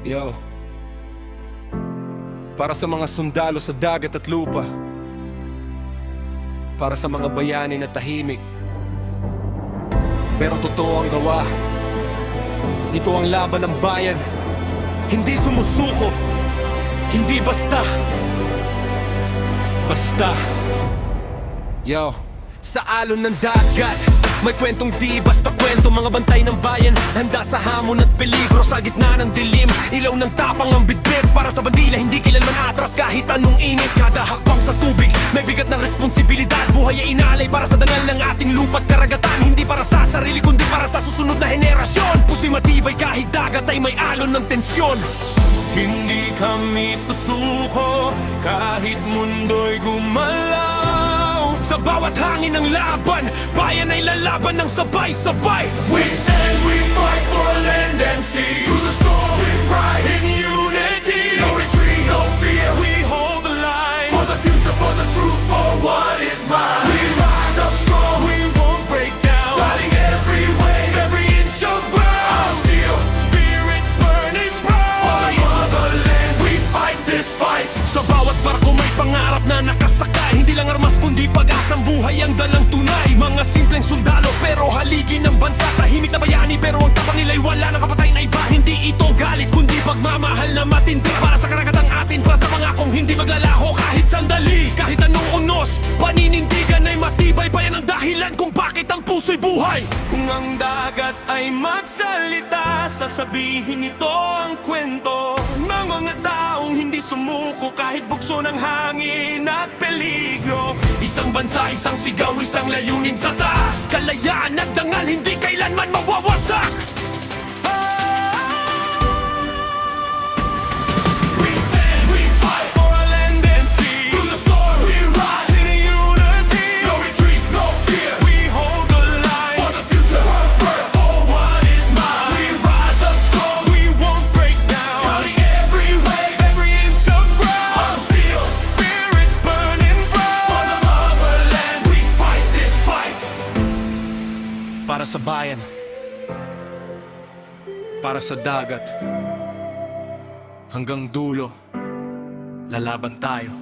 Yo, para sa mga sundalo sa dagat at lupa, para sa mga bayani na tahimik pero totoo ang gawa. Ito ang laban ng bayan, hindi sumusuko, hindi basta. Yo, sa alon ng dagat may kwentong di basta kwento. Mga bantay ng bayan, handa sa hamon at peligro. Sa gitna ng dilim, ilaw ng tapang ang bitbit. Para sa bandila, hindi kailanman atras kahit anong init. Kada hakbang sa tubig, may bigat ng responsibilidad. Buhay ay inaalay para sa dangal ng ating lupa't karagatan. Hindi para sa sarili, kundi para sa susunod na henerasyon. Puso'y matibay kahit dagat ay may alon ng tensyon. Hindi kami susuko kahit mundo'y gumalaw. Sa bawat hangin ng laban, bayan ay lalaban ng sabay-sabay. We stand, we fight for land and sea. Through the storm, we rise in unity. No retreat, no fear. We hold the line For the future, for the truth, for what is mine. We rise up strong, we won't break down. riding every wave, every inch of ground. Steel, Spirit burning for bright. the motherland, we fight this fight. Sa bawat barko may pangarap na nakasakay. Hindi lang armas kundi pag-asang buhay ang dalang tunay. Mga simpleng sundalo pero haligi ng bansa. Tahimik na bayani pero ang tapang nila'y wala nang kapatay na iba. Hindi ito galit kundi pagmamahal na matindi. Para sa karagatang atin, para sa pangakong hindi maglalaho kahit sandali. Kahit anong unos, paninindigan ay matibay. Bayan ang dahilan kung bakit ang puso'y buhay. Kung ang dagat ay magsalita, sasabihin ito ang kwento Ng mga taong hindi sumuko kahit bugso ng hangin at peligro. Isang bansa, isang sigaw, isang layunin sa taas. Kalayaan at dangal, hindi kailanman mawawasak. We stand, we fight For our land and sea, through the storm, we rise in unity, no retreat, no fear. we hold the For line. the future, for what is mine. We rise up strong, We won't break down. riding every wave, Every inch of on ground, steel. spirit burning For the bright. motherland, we fight this fight. Para sa bayan, para sa dagat, hanggang dulo, lalaban tayo.